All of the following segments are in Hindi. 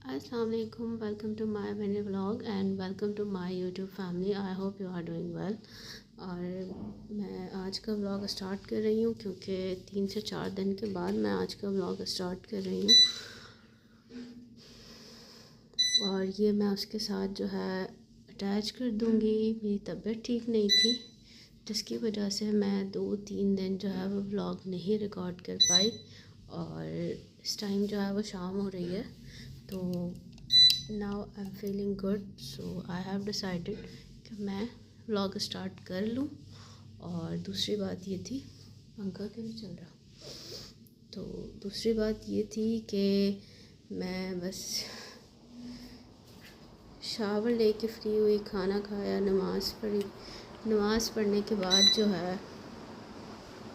Assalamu alaikum, welcome to my mini vlog and welcome to my YouTube family. I hope you are doing well. और मैं आज का व्लॉग स्टार्ट कर रही हूँ क्योंकि 3 से 4 दिन के बाद मैं आज का व्लॉग स्टार्ट कर रही हूँ। और ये मैं उसके साथ जो है अटैच कर दूँगी। मेरी तबीयत ठीक नहीं थी जिसकी वजह से मैं 2-3 दिन जो है वो व्लॉग नहीं रिकॉर्ड कर पाई। और इस टाइम जो है वो शाम हो रही है, तो now I am feeling good, so I have decided कि मैं व्लॉग स्टार्ट कर लूँ। और दूसरी बात ये थी, पंखा क्यों नहीं चल रहा, तो दूसरी बात ये थी कि मैं बस शावर लेके फ्री हुई, खाना खाया, नमाज़ पढ़ी। नमाज़ पढ़ने के बाद जो है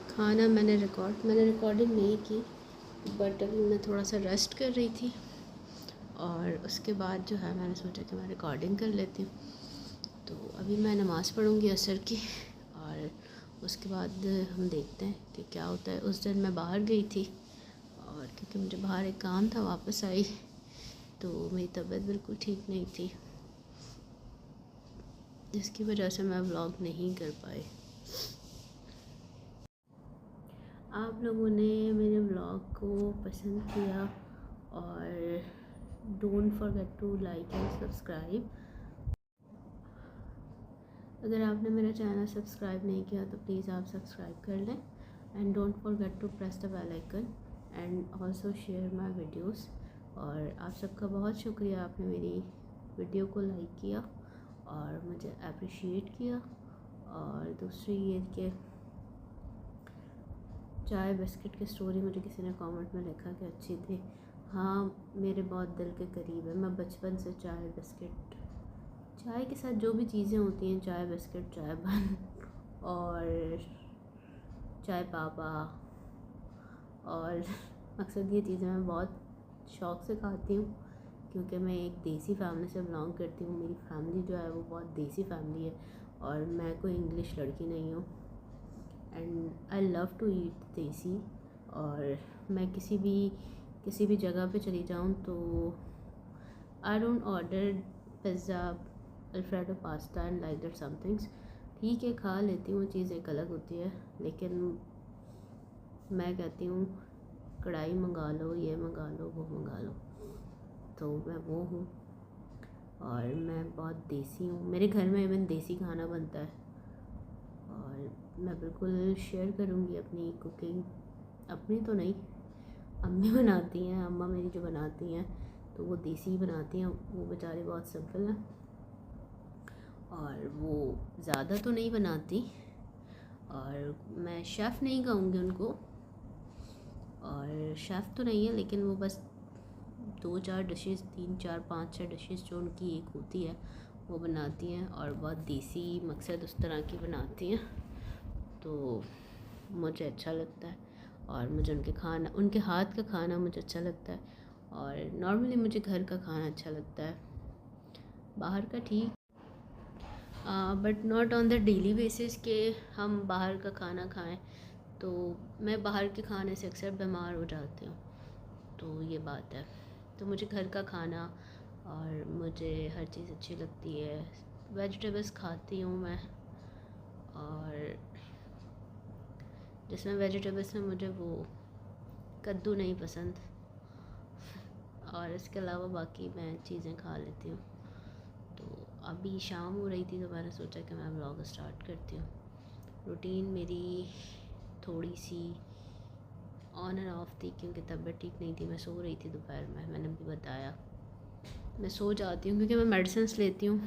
खाना मैंने रिकॉर्डिंग नहीं की, बट अभी मैं थोड़ा सा रेस्ट कर रही थी। और उसके बाद जो है मैंने सोचा कि मैं रिकॉर्डिंग कर लेती हूँ। तो अभी मैं नमाज़ पढ़ूँगी असर की, और उसके बाद हम देखते हैं कि क्या होता है। उस दिन मैं बाहर गई थी और क्योंकि मुझे बाहर एक काम था, वापस आई तो मेरी तबीयत बिल्कुल ठीक नहीं थी, जिसकी वजह से मैं व्लॉग नहीं कर पाई। आप लोगों ने मेरे व्लॉग को पसंद किया और don't forget to like and subscribe. अगर आपने मेरा चैनल सब्सक्राइब नहीं किया तो प्लीज़ आप सब्सक्राइब कर लें and don't forget to press the bell icon and also share my videos. और आप सबका बहुत शुक्रिया, आपने मेरी वीडियो को लाइक किया और मुझे अप्रिशिएट किया। और दूसरी ये कि चाय बिस्किट की स्टोरी मुझे किसी ने कमेंट में लिखा कि अच्छी थी। हाँ, मेरे बहुत दिल के करीब है। मैं बचपन से चाय बिस्किट, चाय के साथ जो भी चीज़ें होती हैं, चाय बिस्किट, चाय बन और चाय पापा, और मकसद ये चीज़ें मैं बहुत शौक़ से खाती हूँ क्योंकि मैं एक देसी फैमिली से बिलोंग करती हूँ। मेरी फैमिली जो है वो बहुत देसी फैमिली है और मैं कोई इंग्लिश लड़की नहीं हूँ। And I love to eat desi. और मैं किसी भी जगह पे चली जाऊँ तो I don't order pizza, Alfredo pasta and like that somethings. ठीक है, खा लेती हूँ, चीज़ एक अलग होती है, लेकिन मैं कहती हूँ कढ़ाई मंगा लो, ये मंगा लो, वो मंगा लो, तो मैं वो हूँ। और मैं बहुत देसी हूँ, मेरे घर में इवन देसी खाना बनता है। और मैं बिल्कुल शेयर करूँगी अपनी कुकिंग, अपनी तो नहीं, अम्मी बनाती हैं, अम्मा मेरी जो बनाती हैं तो वो देसी बनाती हैं। वो बेचारी बहुत सिंपल हैं और वो ज़्यादा तो नहीं बनाती, और मैं शेफ़ नहीं कहूँगी उनको, और शेफ़ तो नहीं है, लेकिन वो बस 2-4 डिशेस, 3-4-5-6 डिशेस जो उनकी एक होती है वो बनाती हैं, और बहुत देसी मकसद उस तरह की बनाती हैं। तो मुझे अच्छा लगता है और मुझे उनके हाथ का खाना मुझे अच्छा लगता है। और नॉर्मली मुझे घर का खाना अच्छा लगता है, बाहर का ठीक, but not on the daily basis कि हम बाहर का खाना खाएं, तो मैं बाहर के खाने से अक्सर बीमार हो जाती हूँ, तो ये बात है। तो मुझे घर का खाना और मुझे हर चीज़ अच्छी लगती है। वेजिटेबल्स खाती हूँ मैं, और जिसमें वेजिटेबल्स में मुझे वो कद्दू नहीं पसंद, और इसके अलावा बाकी मैं चीज़ें खा लेती हूँ। तो अभी शाम हो रही थी तो मैंने सोचा कि मैं व्लॉग स्टार्ट करती हूँ। रूटीन मेरी थोड़ी सी ऑन एंड ऑफ थी क्योंकि तबीयत ठीक नहीं थी। मैं सो रही थी दोपहर में, मैंने भी बताया मैं सो जाती हूँ क्योंकि मैं मेडिसिन्स लेती हूँ,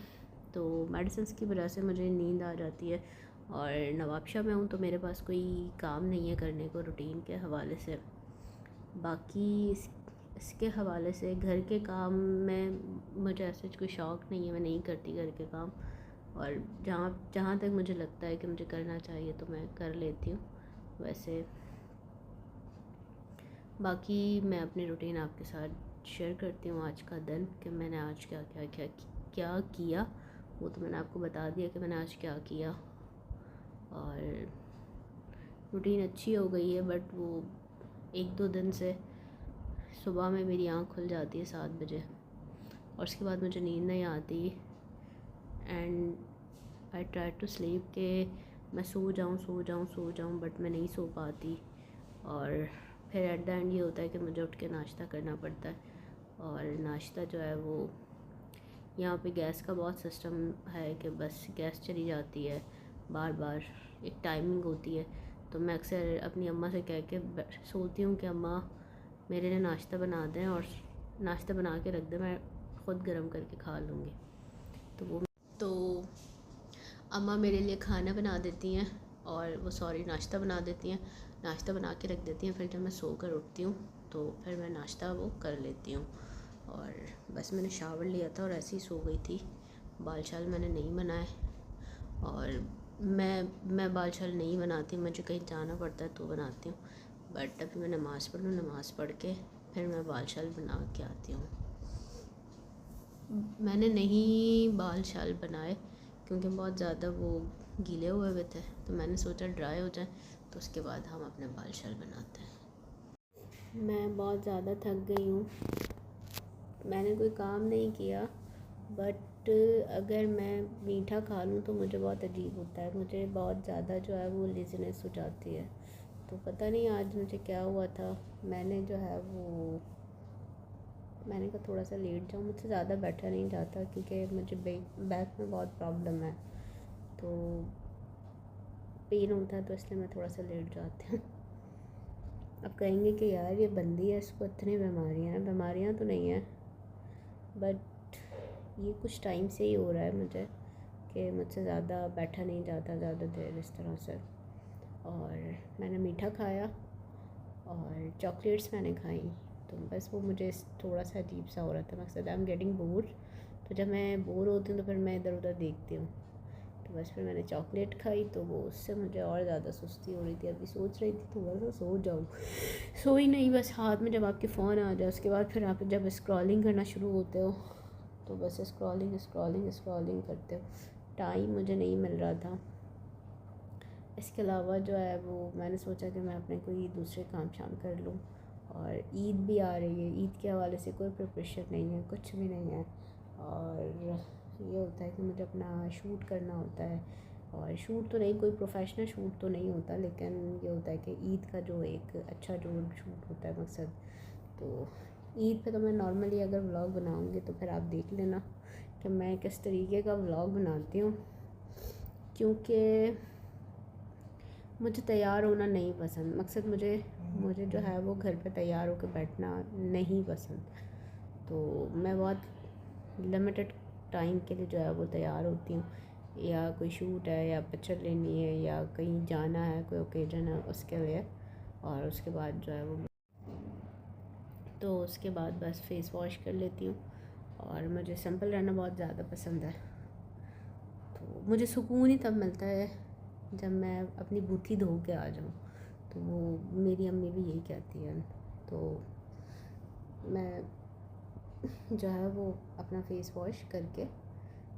तो मेडिसिन्स की वजह से मुझे नींद आ जाती है। और नवाबशाह में हूँ तो मेरे पास कोई काम नहीं है करने को रूटीन के हवाले से। बाकी इसके हवाले से घर के काम में मुझे ऐसे कोई शौक़ नहीं है, मैं नहीं करती घर के काम। और जहाँ तक मुझे लगता है कि मुझे करना चाहिए तो मैं कर लेती हूँ। वैसे बाकी मैं अपनी रूटीन आपके साथ शेयर करती हूँ आज का दिन, कि मैंने आज क्या किया, वो तो मैंने आपको बता दिया कि मैंने आज क्या किया। और रूटीन अच्छी हो गई है, बट वो 1-2 दिन से सुबह में मेरी आँख खुल जाती है 7 बजे, और उसके बाद मुझे नींद नहीं आती and I try to sleep के मैं सो जाऊँ बट मैं नहीं सो पाती। और फिर एट द एंड ये होता है कि मुझे उठ के नाश्ता करना पड़ता है। और नाश्ता जो है वो यहाँ पे गैस का बहुत सिस्टम है कि बस गैस चली जाती है बार बार, एक टाइमिंग होती है। तो मैं अक्सर अपनी अम्मा से कह के सोती हूँ कि अम्मा मेरे लिए नाश्ता बना दें और नाश्ता बना के रख दें, मैं ख़ुद गर्म करके खा लूँगी। तो अम्मा मेरे लिए खाना बना देती हैं और वो नाश्ता बना देती हैं, नाश्ता बना के रख देती हैं। फिर जब मैं सोकर उठती हूँ तो फिर मैं नाश्ता वो कर लेती हूँ। और बस मैंने शावर लिया था और ऐसे ही सो गई थी, बाल शाल मैंने नहीं बनाए। और मैं बाल शाल नहीं बनाती, मुझे कहीं जाना पड़ता है तो बनाती हूँ। बट अभी मैं नमाज़ पढ़ूँ, नमाज़ पढ़ के फिर मैं बाल शाल बना के आती हूँ। मैंने नहीं बाल शाल बनाए क्योंकि बहुत ज़्यादा वो गीले हुए थे, तो मैंने सोचा ड्राई हो जाए तो उसके बाद हम अपने बाल शाल बनाते हैं। मैं बहुत ज़्यादा थक गई हूँ, मैंने कोई काम नहीं किया, बट अगर मैं मीठा खा लूँ तो मुझे बहुत अजीब होता है, मुझे बहुत ज़्यादा जो है वो लेज़ीनेस हो जाती है। तो पता नहीं आज मुझे क्या हुआ था, मैंने जो है वो मैंने कहा थोड़ा सा लेट जाऊँ, मुझसे ज़्यादा बैठा नहीं जाता क्योंकि मुझे बैक में बहुत प्रॉब्लम है, तो पेन होता है, तो इसलिए मैं थोड़ा सा लेट जाती हूँ। अब कहेंगे कि यार ये बंदी है, इसको इतनी बीमारियाँ तो नहीं हैं, बट ये कुछ टाइम से ही हो रहा है मुझे कि मुझसे ज़्यादा बैठा नहीं जाता ज़्यादा देर इस तरह से। और मैंने मीठा खाया और चॉकलेट्स मैंने खाई, तो बस वो मुझे थोड़ा सा अजीब सा हो रहा था। मकसद आई एम गेटिंग बोर, तो जब मैं बोर होती हूँ तो फिर मैं इधर उधर देखती हूँ, तो बस फिर मैंने चॉकलेट खाई, तो वो उससे मुझे और ज़्यादा सुस्ती हो रही थी। अभी सोच रही थी थोड़ा सा सो जाऊँ, सोई नहीं, बस हाथ में जब आपके फ़ोन आ जाए उसके बाद फिर आप जब स्क्रॉलिंग करना शुरू होते हो तो बस स्क्रॉलिंग करते हो, टाइम मुझे नहीं मिल रहा था। इसके अलावा जो है वो मैंने सोचा कि मैं अपने कोई दूसरे काम शाम कर लूँ। और ईद भी आ रही है, ईद के हवाले से कोई प्रिपरेशन नहीं है, कुछ भी नहीं है। और ये होता है कि मुझे अपना शूट करना होता है, और शूट तो नहीं, कोई प्रोफेशनल शूट तो नहीं होता, लेकिन ये होता है कि ईद का जो एक अच्छा जो शूट होता है मकसद, तो ईद पे तो मैं नॉर्मली अगर व्लॉग बनाऊँगी तो फिर आप देख लेना कि मैं किस तरीके का व्लॉग बनाती हूँ, क्योंकि मुझे तैयार होना नहीं पसंद। मकसद मुझे जो है वो घर पे तैयार होकर बैठना नहीं पसंद, तो मैं बहुत लिमिटेड टाइम के लिए जो है वो तैयार होती हूँ, या कोई शूट है या पिक्चर लेनी है या कहीं जाना है, कोई ओकेजन है उसके लिए। और उसके बाद जो है वो तो उसके बाद बस फेस वॉश कर लेती हूँ, और मुझे सिंपल रहना बहुत ज़्यादा पसंद है। तो मुझे सुकून ही तब मिलता है जब मैं अपनी बूथी धो के आ जाऊँ, तो वो मेरी अम्मी भी यही कहती है। तो मैं जो है वो अपना फेस वॉश करके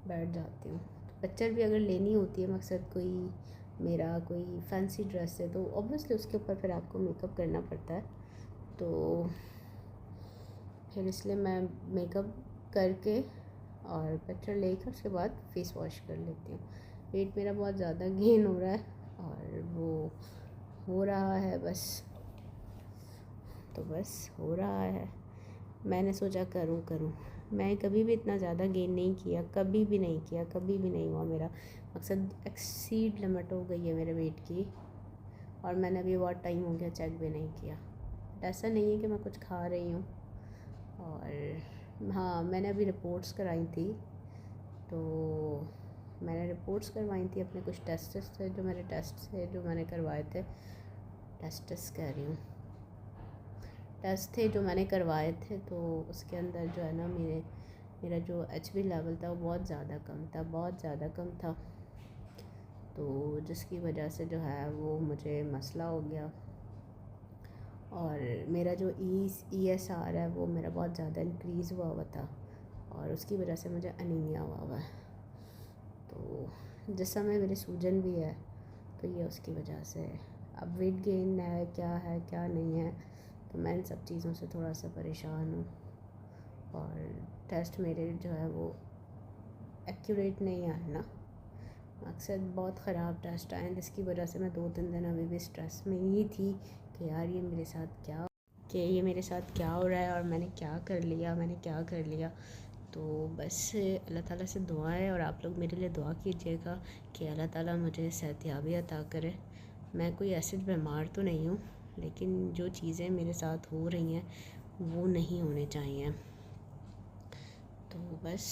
बैठ जाती हूँ। तो पिक्चर भी अगर लेनी होती है, मकसद कोई मेरा कोई फैंसी ड्रेस है तो ऑब्वियसली उसके ऊपर फिर आपको मेकअप करना पड़ता है, तो फिर इसलिए मैं मेकअप करके और पिक्चर लेकर उसके बाद फेस वॉश कर लेती हूँ। वेट मेरा बहुत ज़्यादा गेन हो रहा है और वो हो रहा है बस, तो बस हो रहा है। मैंने सोचा करूँ मैं कभी भी इतना ज़्यादा गेन नहीं किया, कभी भी नहीं हुआ मेरा। मकसद एक्सीड लिमिट हो गई है मेरे वेट की, और मैंने अभी बहुत टाइम हो गया चेक भी नहीं किया। ऐसा नहीं है कि मैं कुछ खा रही हूँ। और हाँ, मैंने अभी रिपोर्ट्स कराई थी, तो मैंने रिपोर्ट्स करवाई थी अपने कुछ टेस्ट थे, जो मेरे टेस्ट थे जो मैंने करवाए थे, टेस्ट थे जो मैंने करवाए थे, तो उसके अंदर जो है ना मेरा जो HB लेवल था वो बहुत ज़्यादा कम था, तो जिसकी वजह से जो है वो मुझे मसला हो गया। और मेरा जो ESR है वो मेरा बहुत ज़्यादा इंक्रीज़ हुआ था, और उसकी वजह से मुझे अनीमिया हुआ है। तो जिस समय मेरी सूजन भी है, तो ये उसकी वजह से है। अब वेट गेन है क्या नहीं है, तो मैं इन सब चीज़ों से थोड़ा सा परेशान हूँ। और टेस्ट मेरे जो है वो एक्यूरेट नहीं आए ना, अक्सर बहुत ख़राब टेस्ट आए, जिसकी वजह से मैं 2-3 दिन अभी भी स्ट्रेस में ही थी कि यार ये मेरे साथ क्या हो रहा है और मैंने क्या कर लिया। तो बस अल्लाह ताला से दुआएं और आप लोग मेरे लिए दुआ कीजिएगा कि अल्लाह ताला मुझे सेहतयाबी अता करे। मैं कोई ऐसे बीमार तो नहीं हूँ, लेकिन जो चीज़ें मेरे साथ हो रही हैं वो नहीं होने चाहिए। तो बस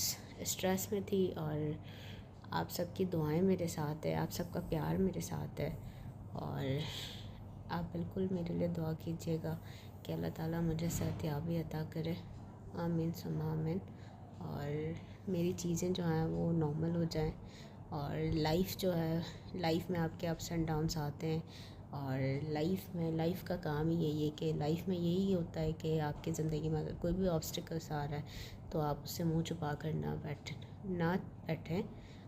स्ट्रेस में थी और आप सबकी दुआएं मेरे साथ है, आप सबका प्यार मेरे साथ है, और आप बिल्कुल मेरे लिए दुआ कीजिएगा कि अल्लाह ताला मुझे सेहतयाबी अता करे। आमीन सुम्मा आमीन। और मेरी चीज़ें जो हैं वो नॉर्मल हो जाएं, और लाइफ में आपके अप्स एंड डाउन्स आते हैं, और लाइफ का काम ही यही है कि लाइफ में यही होता है कि आपकी ज़िंदगी में अगर कोई भी ऑब्स्टिकल्स आ रहा है तो आप उससे मुंह छुपा कर ना बैठें,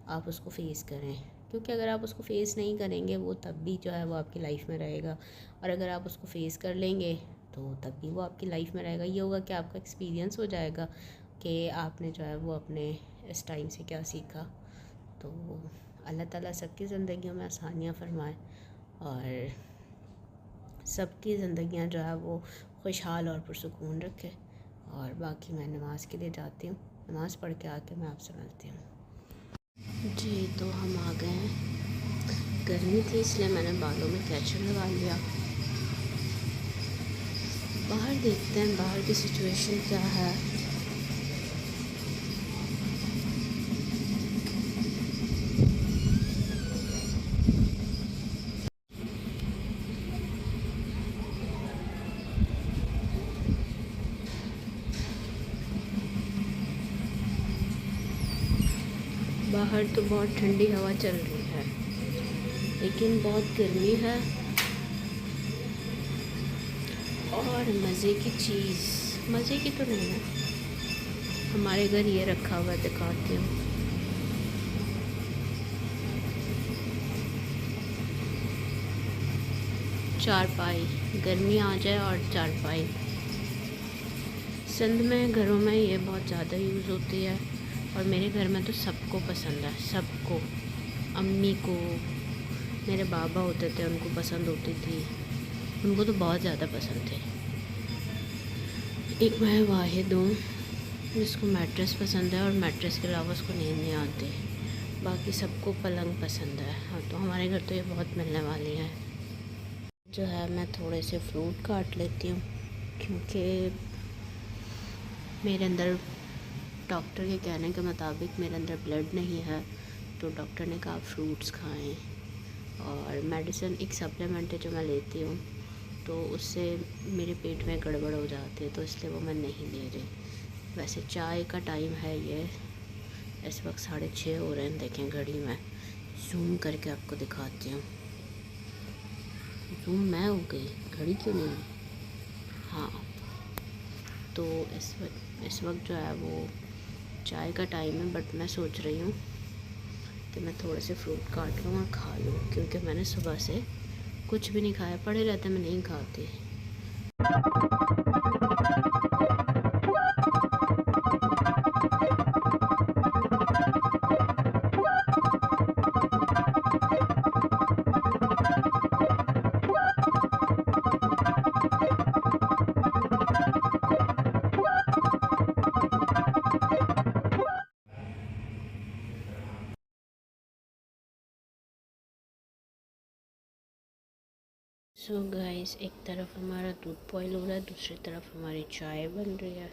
आप उसको फेस करें, क्योंकि अगर आप उसको फेस नहीं करेंगे वो तब भी जो है वो आपकी लाइफ में रहेगा, और अगर आप उसको फेस कर लेंगे तो तब भी वो आपकी लाइफ में रहेगा। ये होगा कि आपका एक्सपीरियंस हो जाएगा कि आपने जो है वो अपने इस टाइम से क्या सीखा। तो अल्लाह ताला सबकी ज़िंदगियों में आसानियाँ फरमाए और सबकी ज़िंदगियाँ जो है वो खुशहाल और पुरसुकून रखे। और बाकी मैं नमाज़ के लिए जाती हूँ, नमाज़ पढ़ के आके मैं आपसे मिलती हूँ। जी तो हम आ गए हैं, गर्मी थी इसलिए मैंने बालों में कैचर लगा लिया। बाहर देखते हैं बाहर की सिचुएशन क्या है। बाहर तो बहुत ठंडी हवा चल रही है, लेकिन बहुत गर्मी है। और मज़े की तो नहीं है, हमारे घर ये रखा हुआ दिखाती हूँ। चारपाई, गर्मी आ जाए और चारपाई। सिंध में घरों में ये बहुत ज़्यादा यूज़ होती है, और मेरे घर में तो सबको पसंद है, सबको। अम्मी को, मेरे बाबा होते थे उनको पसंद होती थी, उनको तो बहुत ज़्यादा पसंद थे। एक मैं वाहिद हूँ जिसको मैट्रेस पसंद है, और मैट्रेस के अलावा उसको नींद नहीं आती। बाकी सबको पलंग पसंद है। हाँ तो हमारे घर तो ये बहुत मिलने वाली है। जो है मैं थोड़े से फ्रूट काट लेती हूँ, क्योंकि मेरे अंदर डॉक्टर के कहने के मुताबिक मेरे अंदर ब्लड नहीं है, तो डॉक्टर ने कहा फ्रूट्स खाएं। और मेडिसिन एक सप्लीमेंट है जो मैं लेती हूँ, तो उससे मेरे पेट में गड़बड़ हो जाती है, तो इसलिए वो मैं नहीं ले रही। वैसे चाय का टाइम है, ये इस वक्त 6:30 हो रहे हैं। देखें घड़ी में जूम करके आपको दिखाती हूँ। जूम मैं हो गई, घड़ी क्यों नहीं हुई? हाँ तो इस वक्त जो है वो चाय का टाइम है, बट मैं सोच रही हूँ कि मैं थोड़े से फ्रूट काट लूँ और खा लूँ, क्योंकि मैंने सुबह से कुछ भी नहीं खाया, पड़े रहते मैं नहीं खाती। सो गाइस, एक तरफ हमारा दूध बॉयल हो रहा है, दूसरी तरफ हमारी चाय बन रही है।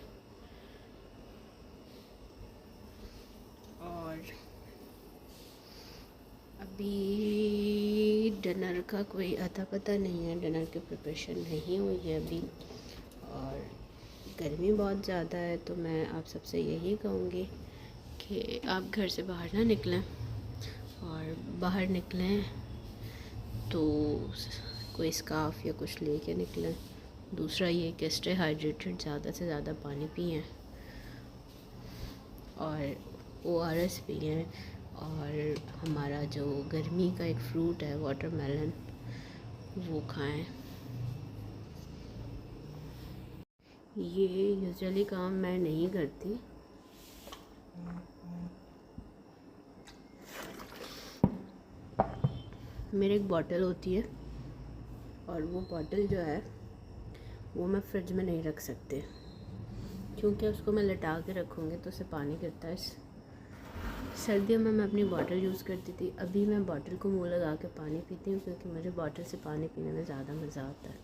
और अभी डिनर का कोई अता पता नहीं है, डिनर की प्रिपरेशन नहीं हुई है अभी। और गर्मी बहुत ज़्यादा है, तो मैं आप सबसे यही कहूँगी कि आप घर से बाहर ना निकलें, और बाहर निकलें तो कोई स्कार्फ या कुछ लेके निकलें। दूसरा ये कि स्टे हाइड्रेटेड, ज़्यादा से ज़्यादा पानी पिएं और ORS पिएं। और हमारा जो गर्मी का एक फ्रूट है वाटरमेलन, वो खाएं। ये यूजुअली काम मैं नहीं करती, मेरे एक बॉटल होती है और वो बॉटल जो है वो मैं फ्रिज में नहीं रख सकते, क्योंकि उसको मैं लटा के रखूँगी तो उससे पानी गिरता है। सर्दियों में मैं अपनी बॉटल यूज़ करती थी, अभी मैं बॉटल को मुंह लगा के पानी पीती हूँ, क्योंकि मुझे बॉटल से पानी पीने में ज़्यादा मज़ा आता है।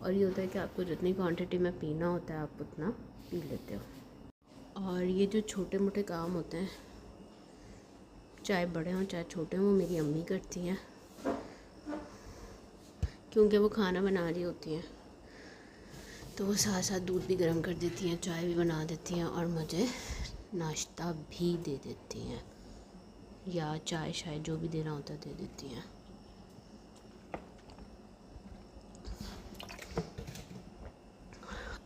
और ये होता है कि आपको जितनी क्वांटिटी में पीना होता है आप उतना पी लेते हो। और ये जो छोटे मोटे काम होते हैं, चाहे बड़े हों चाहे छोटे हों, वो मेरी अम्मी करती हैं, क्योंकि वो खाना बना रही होती हैं तो वो साथ साथ दूध भी गर्म कर देती हैं, चाय भी बना देती हैं और मुझे नाश्ता भी दे देती हैं, या चाय शायद जो भी देना होता है दे देती हैं।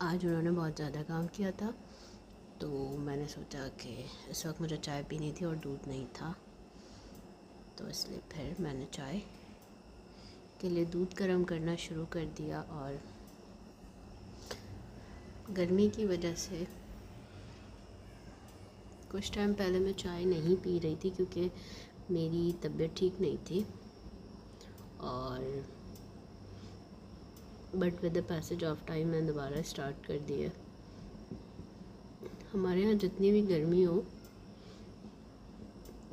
आज उन्होंने बहुत ज़्यादा काम किया था तो मैंने सोचा कि इस वक्त मुझे चाय पीनी थी और दूध नहीं था, तो इसलिए फिर मैंने चाय के लिए दूध गर्म करना शुरू कर दिया। और गर्मी की वजह से कुछ टाइम पहले मैं चाय नहीं पी रही थी, क्योंकि मेरी तबीयत ठीक नहीं थी। और but with the passage of time मैंने दोबारा स्टार्ट कर दी है। हमारे यहाँ जितनी भी गर्मी हो,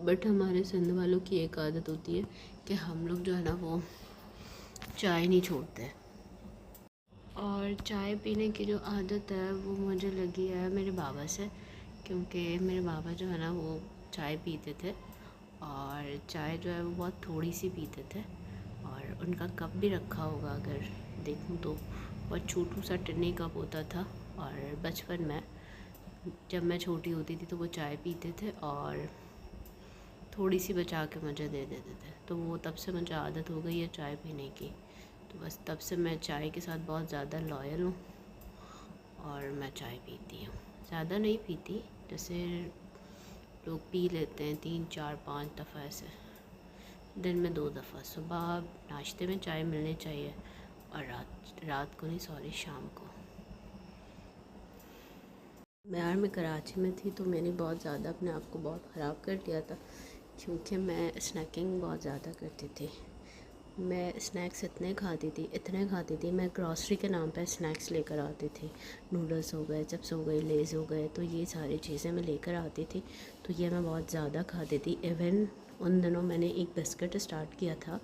बट हमारे सिंध वालों की एक आदत होती है कि हम लोग जो है ना वो चाय नहीं छोड़ते। और चाय पीने की जो आदत है वो मुझे लगी है मेरे बाबा से, क्योंकि मेरे बाबा जो है ना वो चाय पीते थे और चाय जो है वो बहुत थोड़ी सी पीते थे। और उनका कप भी रखा होगा अगर देखूँ तो बहुत छोटू सा टिन्नी कप होता था। और बचपन में जब मैं छोटी होती थी तो वो चाय पीते थे और थोड़ी सी बचा के मुझे दे देते थे, तो वो तब से मुझे आदत हो गई है चाय पीने की। तो बस तब से मैं चाय के साथ बहुत ज़्यादा लॉयल हूँ और मैं चाय पीती हूँ। ज़्यादा नहीं पीती, जैसे लोग पी लेते हैं 3 4 5 दफ़ा, ऐसे दिन में 2 दफ़ा। सुबह नाश्ते में चाय मिलनी चाहिए और रात को नहीं, सॉरी, शाम को। मैं कराची में थी तो मैंने बहुत ज़्यादा अपने आप को बहुत ख़राब कर लिया था, क्योंकि मैं स्नैकिंग बहुत ज़्यादा करती थी। मैं स्नैक्स इतने खाती थी, मैं ग्रॉसरी के नाम पे स्नैक्स लेकर आती थी। नूडल्स हो गए, चिप्स हो गए, लेज़ हो गए, तो ये सारी चीज़ें मैं लेकर आती थी। तो ये मैं बहुत ज़्यादा खाती थी। इवन उन दिनों मैंने एक बिस्किट स्टार्ट किया था,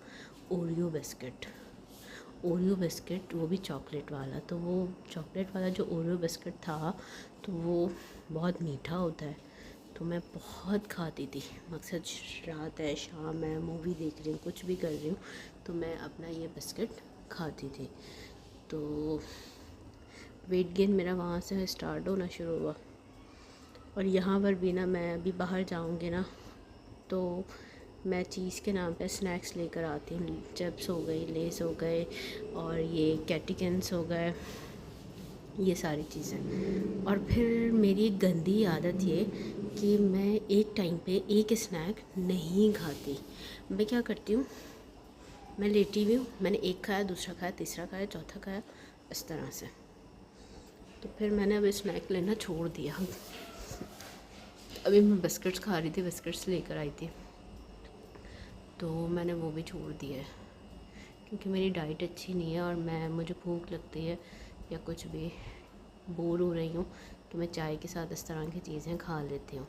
ओरियो बिस्किट। ओरियो बिस्किट, वो भी चॉकलेट वाला। तो वो चॉकलेट वाला जो ओरियो बिस्किट था तो वो बहुत मीठा होता है, तो मैं बहुत खाती थी। मकसद रात है, शाम है, मूवी देख रही हूँ, कुछ भी कर रही हूँ, तो मैं अपना ये बिस्किट खाती थी। तो वेट गेन मेरा वहाँ से स्टार्ट होना शुरू हुआ। और यहाँ पर भी ना, मैं अभी बाहर जाऊँगी ना तो मैं चीज़ के नाम पे स्नैक्स लेकर आती हूँ। चिप्स हो गई, लेस हो गए और ये कैटिकन्स हो गए, ये सारी चीज़ें। और फिर मेरी एक गंदी आदत ये कि मैं एक टाइम पे एक स्नैक नहीं खाती। मैं क्या करती हूँ, मैं लेटी हुई हूँ, मैंने एक खाया, दूसरा खाया, तीसरा खाया, चौथा खाया, इस तरह से। तो फिर मैंने अब स्नैक लेना छोड़ दिया। अभी मैं बिस्किट्स खा रही थी, बिस्किट्स लेकर आई थी, तो मैंने वो भी छोड़ दिया है, क्योंकि मेरी डाइट अच्छी नहीं है और मुझे भूख लगती है या कुछ भी बोर हो रही हूँ तो मैं चाय के साथ इस तरह की चीज़ें खा लेती हूँ।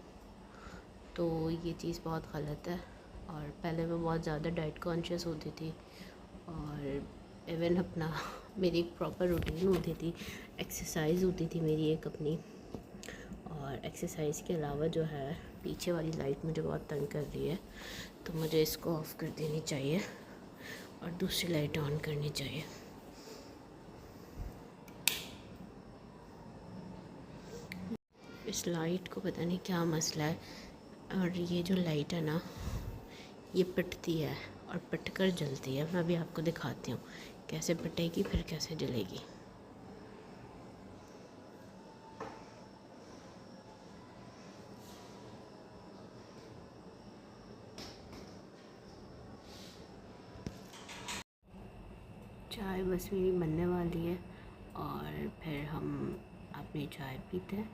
तो ये चीज़ बहुत गलत है। और पहले मैं बहुत ज़्यादा डाइट कॉन्शियस होती थी और इवन अपना मेरी एक प्रॉपर रूटीन होती थी, एक्सरसाइज होती थी मेरी एक अपनी। और एक्सरसाइज के अलावा जो है, पीछे वाली लाइट मुझे बहुत तंग कर रही है, तो मुझे इसको ऑफ़ कर देनी चाहिए और दूसरी लाइट ऑन करनी चाहिए। इस लाइट को पता नहीं क्या मसला है, और ये जो लाइट है ना, ये पिटती है और पिट कर जलती है। मैं अभी आपको दिखाती हूँ कैसे पिटेगी फिर कैसे जलेगी। चाय बस मेरी बनने वाली है और फिर हम अपनी चाय पीते हैं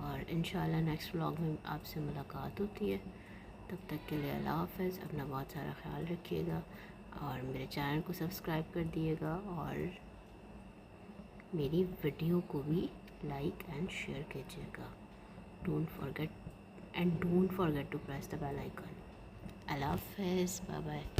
और इंशाल्लाह नेक्स्ट व्लॉग में आपसे मुलाकात होती है। तब तक के लिए अल्लाह हाफ़िज़। अपना बहुत सारा ख्याल रखिएगा और मेरे चैनल को सब्सक्राइब कर दिएगा और मेरी वीडियो को भी लाइक एंड शेयर कीजिएगा। Don't forget to press the bell icon. अल्लाह हाफ़िज़, बाय बाय।